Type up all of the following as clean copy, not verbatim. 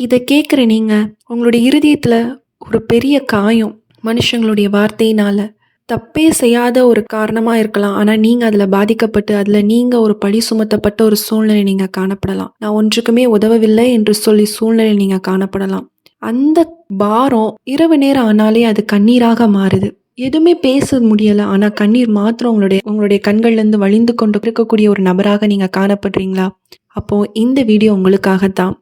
இத கேட்குற நீங்க, உங்களுடைய இருதயத்துல ஒரு பெரிய காயம், மனுஷங்களுடைய வார்த்தையினால. தப்பே செய்யாத ஒரு காரணமா இருக்கலாம். ஆனா நீங்க அதுல பாதிக்கப்பட்டு, அதுல நீங்க ஒரு பழி சுமத்தப்பட்ட ஒரு சூழ்நிலை நீங்க காணப்படலாம். நான் ஒன்றுக்குமே உதவவில்லை என்று சொல்லி சூழ்நிலை நீங்க காணப்படலாம். அந்த பாரம் இரவு நேரம் ஆனாலே அது கண்ணீராக மாறுது. எதுவுமே பேச முடியல. ஆனா கண்ணீர் மாத்திரம் உங்களுடைய உங்களுடைய கண்கள்லேருந்து வழிந்து கொண்டு இருக்கக்கூடிய ஒரு நபராக நீங்க காணப்படுறீங்களா? அப்போ இந்த வீடியோ உங்களுக்காக தான்.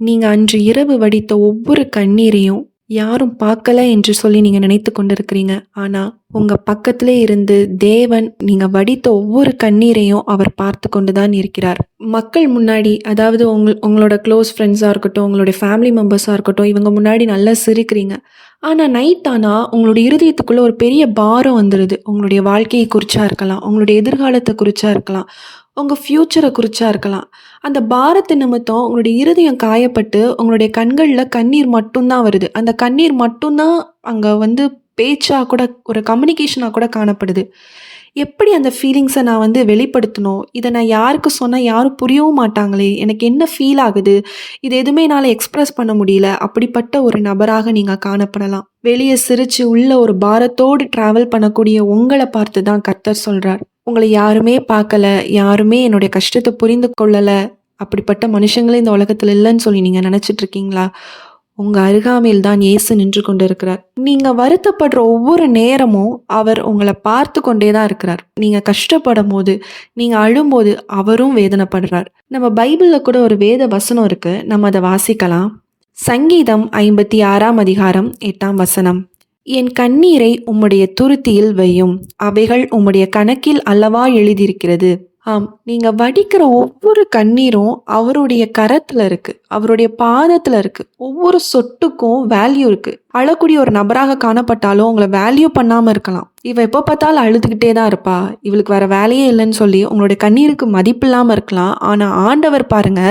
நீங்க அன்று இரவு வடித்த ஒவ்வொரு கண்ணீரையும் யாரும் பார்க்கல என்று சொல்லி நீங்க நினைத்து கொண்டிருக்கிறீங்க. ஆனா உங்க பக்கத்திலே இருந்து தேவன் நீங்க வடித்த ஒவ்வொரு கண்ணீரையும் அவர் பார்த்து கொண்டுதான் இருக்கிறார். மக்கள் முன்னாடி, அதாவது உங்களோட க்ளோஸ் ஃப்ரெண்ட்ஸா இருக்கட்டும், உங்களுடைய ஃபேமிலி மெம்பர்ஸா இருக்கட்டும், இவங்க முன்னாடி நல்லா சிரிக்கிறீங்க. ஆனா நைட் ஆனா உங்களுடைய இருதயத்துக்குள்ள ஒரு பெரிய பாரம் வந்துடுது. உங்களுடைய வாழ்க்கையை குறிச்சா இருக்கலாம், உங்களுடைய எதிர்காலத்தை குறிச்சா இருக்கலாம், உங்க ஃப்யூச்சரை குறிச்சா இருக்கலாம். அந்த பாரத்து நிமித்தம் உங்களுடைய இருதயம் காயப்பட்டு உங்களுடைய கண்கள்ல கண்ணீர் மட்டும்தான் வருது. அந்த கண்ணீர் மட்டும்தான் அங்க வந்து பேச்சா கூட, ஒரு கம்யூனிகேஷனா கூட காணப்படுது. எப்படி அந்த ஃபீலிங்ஸை நான் வந்து வெளிப்படுத்தணும்? இதை நான் யாருக்கு சொன்னா யாரும் புரியவும் மாட்டாங்களே! எனக்கு என்ன ஃபீல் ஆகுது? இது எதுவுமே என்னால எக்ஸ்பிரஸ் பண்ண முடியல. அப்படிப்பட்ட ஒரு நபராக நீங்க காணப்படலாம். வெளிய சிரிச்சு உள்ள ஒரு பாரத்தோடு டிராவல் பண்ணக்கூடிய உங்கள பார்த்து தான் கர்த்தர் சொல்றார். உங்கள யாருமே பார்க்கல, யாருமே என்னுடைய கஷ்டத்த புரிந்து கொள்ளல, அப்படிப்பட்ட மனுஷங்களே இந்த உலகத்துல இல்லன்னு சொல்லி நீங்க நினைச்சிட்டு இருக்கீங்களா? உங்க அருகாமையில் தான் இயேசு நின்று கொண்டிருக்கிறார். நீங்க வருத்தப்படுற ஒவ்வொரு நேரமும் அவர் உங்கள பார்த்து கொண்டே தான் இருக்கிறார். நீங்க கஷ்டப்படும்போது, நீங்க அழும்போது அவரும் வேதனைப்படுறார். நம்ம பைபிள்ல கூட ஒரு வேத வசனம் இருக்கு. நம்ம அதை வாசிக்கலாம். சங்கீதம் 56ஆம் அதிகாரம் 8ஆம் வசனம். என் கண்ணீரை உம்முடைய துருத்தியில் வையும், அவைகள் உம்முடைய கணக்கில் அல்லவா எழுதியிருக்கிறது. ஆம், நீங்க வடிக்கிற ஒவ்வொரு கண்ணீரும் அவருடைய கரத்துல இருக்கு, அவருடைய பாதத்துல இருக்கு. ஒவ்வொரு சொட்டுக்கும் வேல்யூ இருக்கு. அழக்கூடிய ஒரு நபராக காணப்பட்டாலும் உங்களை வேல்யூ பண்ணாம இருக்கலாம். இவ எப்போ பார்த்தாலும் அழுதுகிட்டே தான் இருப்பா, இவளுக்கு வேற வேலையே இல்லைன்னு சொல்லி உங்களுடைய கண்ணீருக்கு மதிப்பில்லாம இருக்கலாம். ஆனா ஆண்டவர் பாருங்க,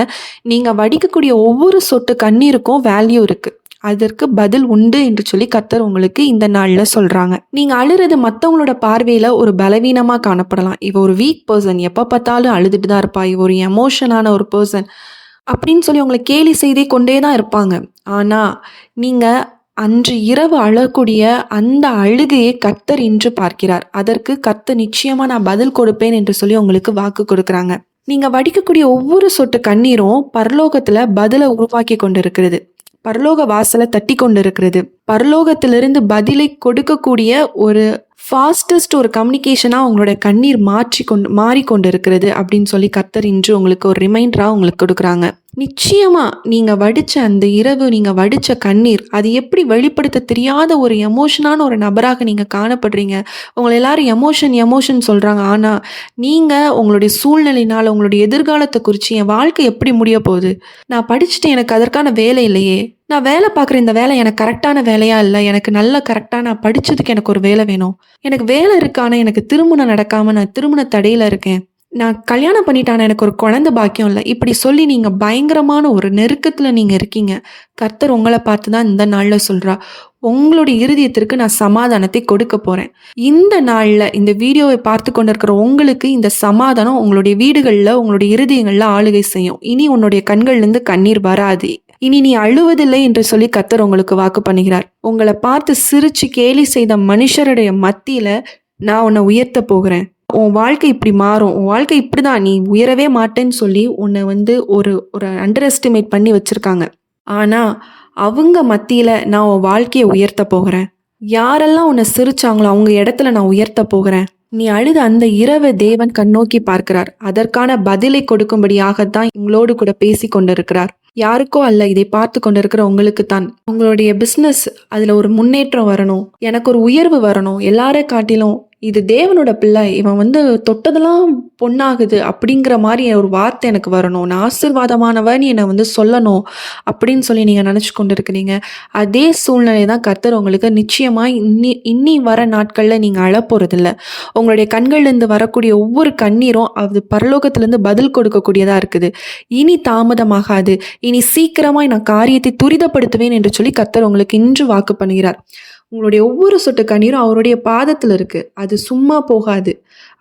நீங்க வடிக்கக்கூடிய ஒவ்வொரு சொட்டு கண்ணீருக்கும் வேல்யூ இருக்கு, அதற்கு பதில் உண்டு என்று சொல்லி கர்த்தர் உங்களுக்கு இந்த நாள்ல சொல்றாங்க. நீங்க அழுறது மத்தவங்களோட பார்வையில ஒரு பலவீனமா காணப்படலாம். இவ ஒரு வீக் பர்சன், எப்ப பார்த்தாலும் அழுதுட்டு தான் இருப்பா, இவ ஒரு எமோஷனான ஒரு பர்சன் அப்படின்னு சொல்லி உங்களை கேலி செய்தே கொண்டே தான் இருப்பாங்க. ஆனா நீங்க அன்று இரவு அழக்கூடிய அந்த அழுகையை கர்த்தர் இன்று பார்க்கிறார். அதற்கு கர்த்தர் நிச்சயமா நான் பதில் கொடுப்பேன் என்று சொல்லி உங்களுக்கு வாக்கு கொடுக்குறாங்க. நீங்க வடிக்கக்கூடிய ஒவ்வொரு சொட்டு கண்ணீரும் பரலோகத்துல பதிலை உருவாக்கி கொண்டிருக்கிறது. பரலோக வாசலை தட்டி கொண்டிருக்கிறது. பரலோகத்திலிருந்து பதிலை கொடுக்கக்கூடிய ஒரு ஃபாஸ்டஸ்ட் ஒரு கம்யூனிகேஷனாக உங்களோட கண்ணீர் மாறிக்கொண்டு இருக்கிறது அப்படின்னு சொல்லி கர்த்தர் இன்று உங்களுக்கு ஒரு ரிமைண்டராக உங்களுக்கு கொடுக்குறாங்க. நிச்சயமா நீங்க வடிச்ச அந்த இரவு, நீங்க வடிச்ச கண்ணீர், அது எப்படி வெளிப்படுத்த தெரியாத ஒரு எமோஷனான ஒரு நபராக நீங்க காணப்படுறீங்க. உங்களை எல்லாரும் எமோஷன் சொல்றாங்க. ஆனா நீங்க உங்களுடைய சூழ்நிலையினால உங்களுடைய எதிர்காலத்தை குறித்து, என் வாழ்க்கை எப்படி முடிய போகுது, நான் படிச்சுட்டு எனக்கு அதற்கான வேலை இல்லையே, நான் வேலை பார்க்குற இந்த வேலை எனக்கு கரெக்டான வேலையா இல்லை, எனக்கு நல்ல கரெக்டாக நான் படித்ததுக்கு எனக்கு ஒரு வேலை வேணும், எனக்கு வேலை இருக்கான, எனக்கு திருமணம் நடக்காமல் நான் திருமண தடையில் இருக்கேன், நான் கல்யாணம் பண்ணிட்டான, எனக்கு ஒரு குழந்தை பாக்கியம் இல்லை, இப்படி சொல்லி நீங்கள் பயங்கரமான ஒரு நெருக்கத்தில் நீங்கள் இருக்கீங்க. கர்த்தர் உங்களை பார்த்து தான் இந்த நாளில் சொல்கிறா, உங்களுடைய இருதயத்திற்கு நான் சமாதானத்தை கொடுக்க போகிறேன். இந்த நாளில் இந்த வீடியோவை பார்த்து கொண்டு இருக்கிற உங்களுக்கு இந்த சமாதானம் உங்களுடைய வீடுகளில், உங்களுடைய இருதயங்களில் ஆளுகை செய்யும். இனி உன்னுடைய கண்கள்லேருந்து கண்ணீர் வராது, இனி நீ அழுவதில்லை என்று சொல்லி கர்த்தர் உங்களுக்கு வாக்கு பண்ணுகிறார். உங்களை பார்த்து சிரிச்சு கேலி செய்த மனுஷருடைய மத்தியில நான் உன்னை உயர்த்த போகிறேன். உன் வாழ்க்கை இப்படி மாறும், உன் வாழ்க்கை இப்படிதான், நீ உயரவே மாட்டேன்னு சொல்லி உன்னை வந்து ஒரு அண்டர் எஸ்டிமேட் பண்ணி வச்சிருக்காங்க. ஆனா அவங்க மத்தியில நான் உன் வாழ்க்கையை உயர்த்த போகிறேன். யாரெல்லாம் உன்னை சிரிச்சாங்களோ அவங்க இடத்துல நான் உயர்த்த போகிறேன். நீ அழுத அந்த இரவை தேவன் கண்ணோக்கி பார்க்கிறார். அதற்கான பதிலை கொடுக்கும்படியாகத்தான் உங்களோடு கூட பேசி கொண்டிருக்கிறார். யாருக்கோ அல்ல, இதை பார்த்து கொண்டிருக்கிற உங்களுக்கு தான். உங்களுடைய பிஸ்னஸ் அதில் ஒரு முன்னேற்றம் வரணும், எனக்கு ஒரு உயர்வு வரணும், எல்லாரை காட்டிலும் இது தேவனோட பிள்ளை, இவன் வந்து தொட்டதெல்லாம் பொண்ணாகுது அப்படிங்கிற மாதிரி ஒரு வார்த்தை எனக்கு வரணும், நான் ஆசீர்வாதமானவன் என்னை வந்து சொல்லணும் அப்படின்னு சொல்லி நீங்கள் நினச்சி கொண்டு இருக்கிறீங்க. அதே சூழ்நிலை தான் கர்த்தர் உங்களுக்கு நிச்சயமாக இன்னி வர நாட்களில் நீங்கள் அழப்போகிறதில்ல. உங்களுடைய கண்கள்லேருந்து வரக்கூடிய ஒவ்வொரு கண்ணீரும் அது பரலோகத்திலேருந்து பதில் கொடுக்கக்கூடியதாக இருக்குது. இனி தாமதமாகாது, இனி சீக்கிரமாக நான் காரியத்தை துரிதப்படுத்துவேன் என்று சொல்லி கர்த்தர் உங்களுக்கு இன்று வாக்கு பண்ணுகிறார். உங்களுடைய ஒவ்வொரு சொட்டு கண்ணீரும் அவருடைய பாதத்தில் இருக்கு, அது சும்மா போகாது.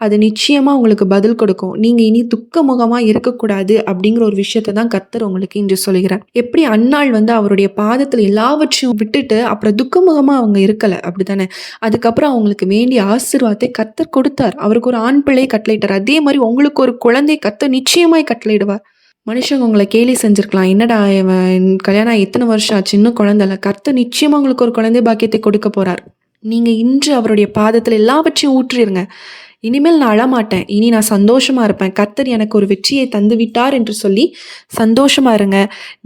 அது நிச்சயமா உங்களுக்கு பதில் கொடுக்கும். நீங்க இனி துக்க முகமா இருக்கக்கூடாது அப்படிங்கிற ஒரு விஷயத்த தான் கர்த்தர் உங்களுக்கு இன்று சொல்கிறார். எப்படி அன்னாள் வந்து அவருடைய பாதத்துல எல்லாவற்றையும் விட்டுட்டு அப்புறம் துக்க முகமா அவங்க இருக்கல, அப்படித்தானே? அதுக்கப்புறம் அவங்களுக்கு வேண்டிய ஆசீர்வாதத்தை கர்த்தர் கொடுத்தார். அவருக்கு ஒரு ஆண் பிள்ளையை கட்டளையிட்டார். அதே மாதிரி உங்களுக்கு ஒரு குழந்தை கர்த்தர் நிச்சயமாய் கட்டளையிடுவார். மனுஷங்க உங்கள கேலி செஞ்சிருக்கலாம். என்னடா இவன் கல்யாணம் ஆகி இத்தன வருஷம் ஆச்சு, இன்னும் குழந்தை இல்ல. கர்த்தர் நிச்சயமா உங்களுக்கு ஒரு குழந்தை பாக்கியத்தை கொடுக்க போறார். நீங்க இன்று அவருடைய பாதத்துல எல்லாவற்றையும் ஊற்றிருங்க. இனிமேல் நான் அழமாட்டேன். இனி நான் சந்தோஷமா இருப்பேன். கர்த்தர் எனக்கு ஒரு வெற்றியை தந்து விட்டார் என்று சொல்லி சந்தோஷமா இருங்க.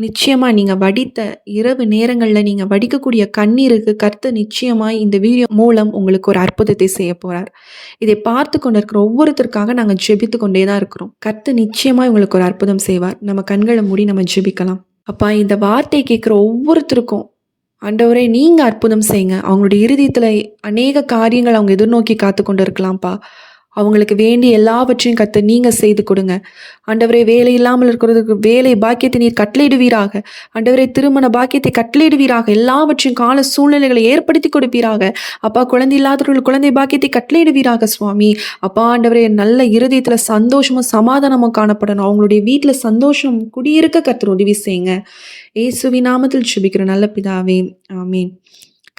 நிச்சயமா நீங்க வடித்த இரவு நேரங்கள்ல நீங்க வடிக்கக்கூடிய கண்ணீருக்கு கர்த்தர் நிச்சயமாய் இந்த வீடியோ மூலம் உங்களுக்கு ஒரு அற்புதத்தை செய்ய போறார். இதை பார்த்து கொண்டிருக்கிற ஒவ்வொருத்தருக்காக நாங்க ஜெபித்து கொண்டே தான் இருக்கிறோம். கர்த்தர் நிச்சயமாய் உங்களுக்கு ஒரு அற்புதம் செய்வார். நம்ம கண்களை மூடி நம்ம ஜெபிக்கலாம். அப்பா, இந்த வார்த்தையை கேட்குற ஒவ்வொருத்தருக்கும் ஆண்டவரே நீங்க அற்புதம் செய்யுங்க. அவங்களுடைய இருதயத்துல அநேக காரியங்கள் அவங்க எதிர்நோக்கி காத்து கொண்டு இருக்கலாம்ப்பா. அவங்களுக்கு வேண்டிய எல்லாவற்றையும் கர்த்தர் நீங்க செய்து கொடுங்க. ஆண்டவரே, வேலை இல்லாமல் இருக்கிறதுக்கு வேலை பாக்கியத்தை நீர் கட்டளையிடுவீராக. ஆண்டவரே, திருமண பாக்கியத்தை கட்டளையிடுவீராக. எல்லாவற்றையும் கால சூழ்நிலைகளை ஏற்படுத்தி கொடுப்பீராக. அப்பா, குழந்தை இல்லாதவர்கள் குழந்தை பாக்கியத்தை கட்டளையிடுவீராக சுவாமி. அப்பா ஆண்டவரே, நல்ல இருதயத்துல சந்தோஷமும் சமாதானமும் காணப்படணும். அவங்களுடைய வீட்டுல சந்தோஷம் குடியிருக்க கர்த்தர் உதவி செய்யுங்க. இயேசுவின் நாமத்தில் ஜெபிக்கிற நல்ல பிதாவே, ஆமீன்.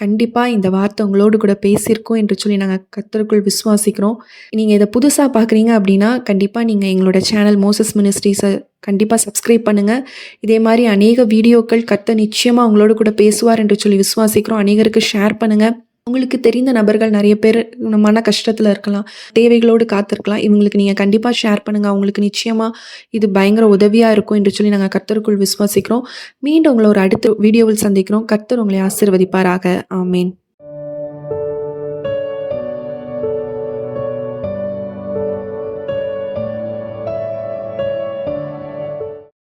கண்டிப்பா இந்த வார்த்தை உங்களோடு கூட பேசியிருக்கோம் என்று சொல்லி நாங்கள் கர்த்தருக்குள் விசுவாசிக்கிறோம். நீங்கள் இதை புதுசாக பார்க்குறீங்க அப்படின்னா கண்டிப்பாக நீங்கள் எங்களோட சேனல் மோசஸ் மினிஸ்ட்ரீஸை கண்டிப்பாக சப்ஸ்கிரைப் பண்ணுங்கள். இதே மாதிரி அநேக வீடியோக்கள் கர்த்தர் நிச்சயமாக உங்களோடு கூட பேசுவார் என்று சொல்லி விசுவாசிக்கிறோம். அநேகருக்கு ஷேர் பண்ணுங்கள். உங்களுக்கு தெரிந்த நபர்கள் நிறைய பேர் மன கஷ்டத்தில் இருக்கலாம், தேவைகளோடு காத்திருக்கலாம். இவங்களுக்கு நீங்கள் கண்டிப்பாக ஷேர் பண்ணுங்கள். அவங்களுக்கு நிச்சயமாக இது பயங்கர உதவியாக இருக்கும் என்று சொல்லி நாங்கள் கர்த்தருக்குள் விசுவாசிக்கிறோம். மீண்டும் உங்களை ஒரு அடுத்த வீடியோவில் சந்திக்கிறோம். கர்த்தர் உங்களை ஆசீர்வதிப்பாராக. ஆமேன்.